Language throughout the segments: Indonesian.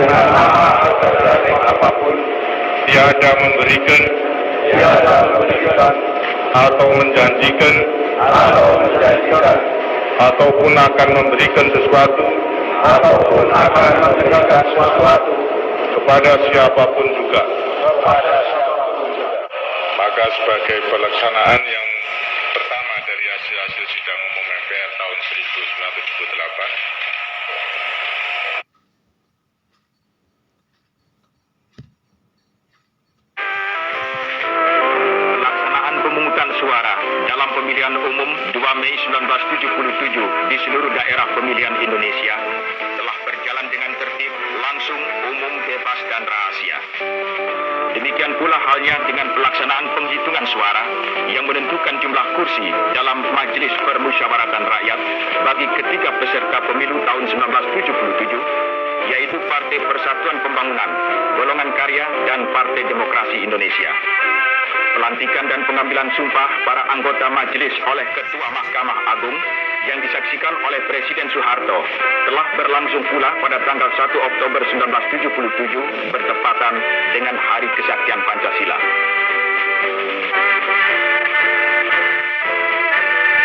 dengan nama atau dalih apapun tiada memberikan atau menjanjikan ataupun akan memberikan sesuatu kepada siapapun juga. Maka sebagai pelaksanaan yang pertama dari hasil-hasil sidang umum MPR tahun 1978, pelaksanaan pemungutan suara dalam pemilihan umum 2 Mei 1977 di seluruh daerah pemilihan Indonesia telah berjalan dengan tertib, langsung, umum, bebas, dan rahasia. Demikian pula halnya dengan pelaksanaan penghitungan suara yang menentukan jumlah kursi dalam Majelis Permusyawaratan Rakyat bagi ketiga peserta pemilu tahun 1977, yaitu Partai Persatuan Pembangunan, Golongan Karya, dan Partai Demokrasi Indonesia. Pelantikan dan pengambilan sumpah para anggota majelis oleh Ketua Mahkamah Agung yang disaksikan oleh Presiden Soeharto telah berlangsung pula pada tanggal 1 Oktober 1977 bertepatan dengan Hari Kesaktian Pancasila.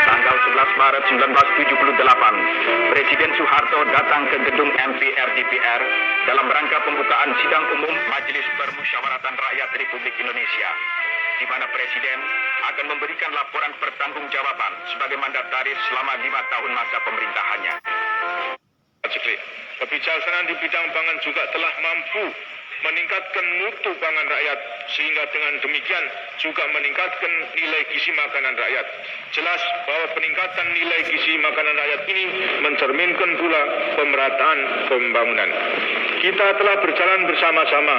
Tanggal 11 Maret 1978, Presiden Soeharto datang ke gedung MPR DPR dalam rangka pembukaan sidang umum Majelis Permusyawaratan Rakyat Republik Indonesia, di mana Presiden akan memberikan laporan pertanggungjawaban sebagai mandataris selama 5 tahun masa pemerintahannya. Kebijaksanaan di bidang pangan juga telah mampu meningkatkan mutu pangan rakyat, sehingga dengan demikian juga meningkatkan nilai gizi makanan rakyat. Jelas bahwa peningkatan nilai gizi makanan rakyat ini mencerminkan pula pemerataan pembangunan. Kita telah berjalan bersama-sama.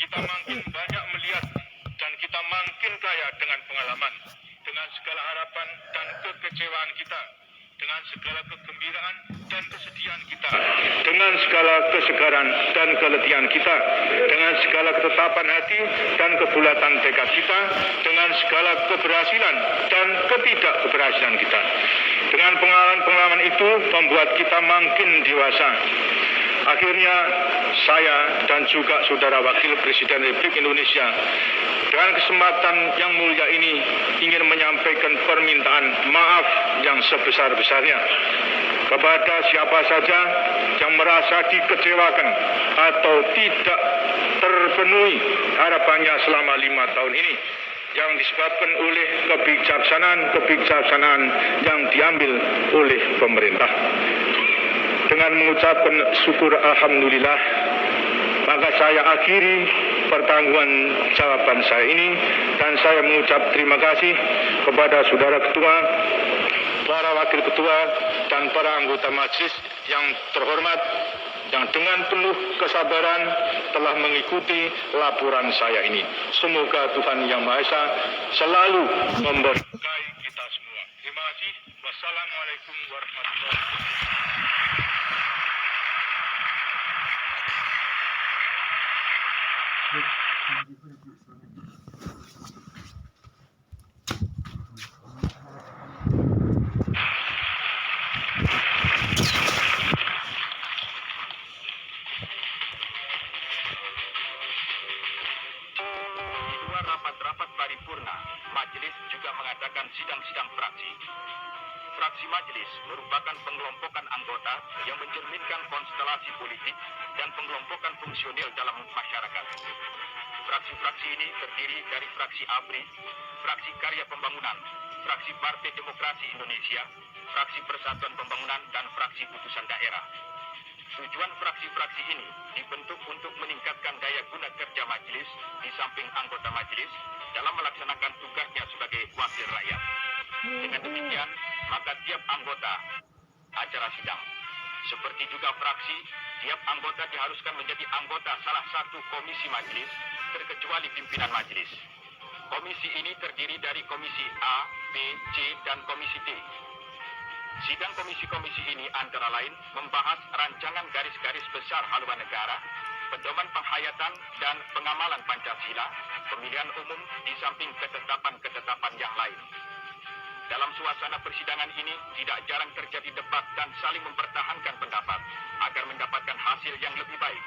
Kita makin banyak melihat dan kita makin kaya dengan pengalaman, dengan segala harapan dan kekecewaan kita, dengan segala kegembiraan dan kesedihan kita, dengan segala kesegaran dan keletihan kita, dengan segala ketetapan hati dan kebulatan tekad kita, dengan segala keberhasilan dan ketidakberhasilan kita. Dengan pengalaman-pengalaman itu membuat kita makin dewasa. Akhirnya saya dan juga Saudara Wakil Presiden Republik Indonesia dengan kesempatan yang mulia ini ingin menyampaikan permintaan maaf yang sebesar-besarnya kepada siapa saja yang merasa dikecewakan atau tidak terpenuhi harapannya selama 5 tahun ini yang disebabkan oleh kebijaksanaan yang diambil oleh pemerintah. Dengan mengucapkan syukur Alhamdulillah, maka saya akhiri pertanggungan jawaban saya ini dan saya mengucap terima kasih kepada Saudara Ketua, para Wakil Ketua, dan para anggota majelis yang terhormat yang dengan penuh kesabaran telah mengikuti laporan saya ini. Semoga Tuhan Yang Maha Esa selalu memberkahi kita semua. Terima kasih. Wassalamualaikum warahmatullahi wabarakatuh. Rapat-rapat paripurna, majelis juga mengadakan sidang-sidang fraksi. Fraksi majelis merupakan pengelompokan anggota yang mencerminkan konstelasi politik dan pengelompokan fungsional dalam masyarakat. Fraksi-fraksi ini terdiri dari fraksi ABRI, fraksi Karya Pembangunan, fraksi Partai Demokrasi Indonesia, fraksi Persatuan Pembangunan, dan fraksi Putusan Daerah. Tujuan fraksi-fraksi ini dibentuk untuk meningkatkan daya guna kerja majelis di samping anggota majelis dalam melaksanakan tugasnya sebagai wakil rakyat. Dengan demikian, maka tiap anggota acara sidang, seperti juga fraksi, tiap anggota diharuskan menjadi anggota salah satu komisi majelis, terkecuali pimpinan majelis. Komisi ini terdiri dari komisi A, B, C, dan komisi D. Sidang komisi-komisi ini antara lain membahas rancangan garis-garis besar haluan negara, pedoman penghayatan dan pengamalan Pancasila, pemilihan umum di samping ketetapan-ketetapan yang lain. Dalam suasana persidangan ini tidak jarang terjadi debat dan saling mempertahankan pendapat agar mendapatkan hasil yang lebih baik.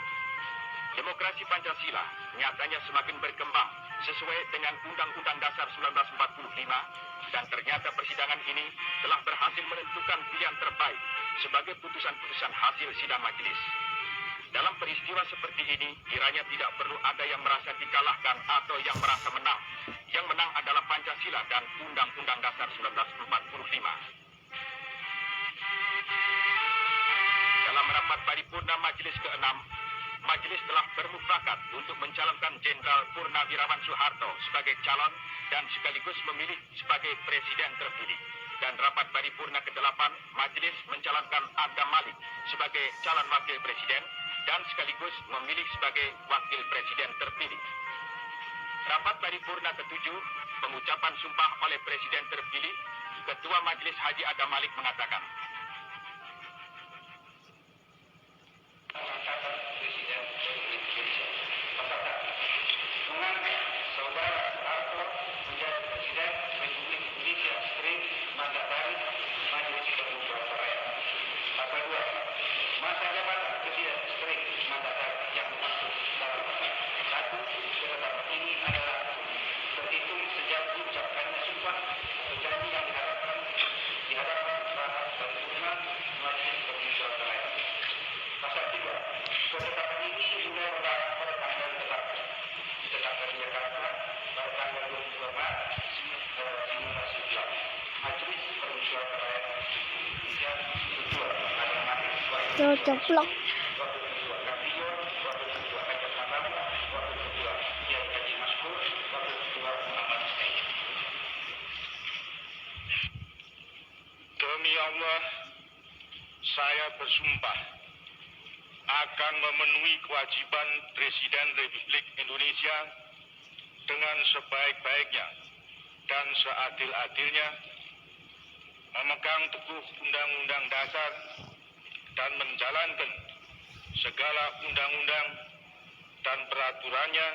Demokrasi Pancasila nyatanya semakin berkembang sesuai dengan Undang-Undang Dasar 1945 dan ternyata persidangan ini telah berhasil menentukan pilihan terbaik sebagai putusan-putusan hasil sidang majelis. Dalam peristiwa seperti ini, kiranya tidak perlu ada yang merasa dikalahkan atau yang merasa menang. Yang menang adalah Pancasila dan Undang-Undang Dasar 1945. Dalam rapat paripurna Majelis ke-6, Majelis telah bermufakat untuk mencalonkan Jenderal Purnawirawan Soeharto sebagai calon dan sekaligus memilih sebagai Presiden terpilih. Dan rapat paripurna ke-8, Majelis mencalonkan Adam Malik sebagai calon Wakil Presiden dan sekaligus memilih sebagai Wakil Presiden terpilih. Rapat paripurna ke-7, pengucapan sumpah oleh Presiden terpilih, Ketua Majelis Haji Adam Malik mengatakan, Coplok. Demi Allah, saya bersumpah akan memenuhi kewajiban Presiden Republik Indonesia dengan sebaik-baiknya dan seadil-adilnya, memegang teguh Undang-Undang Dasar dan menjalankan segala undang-undang dan peraturannya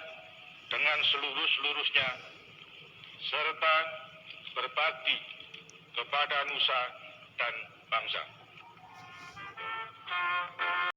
dengan seluruh-seluruhnya, serta berbakti kepada nusa dan bangsa.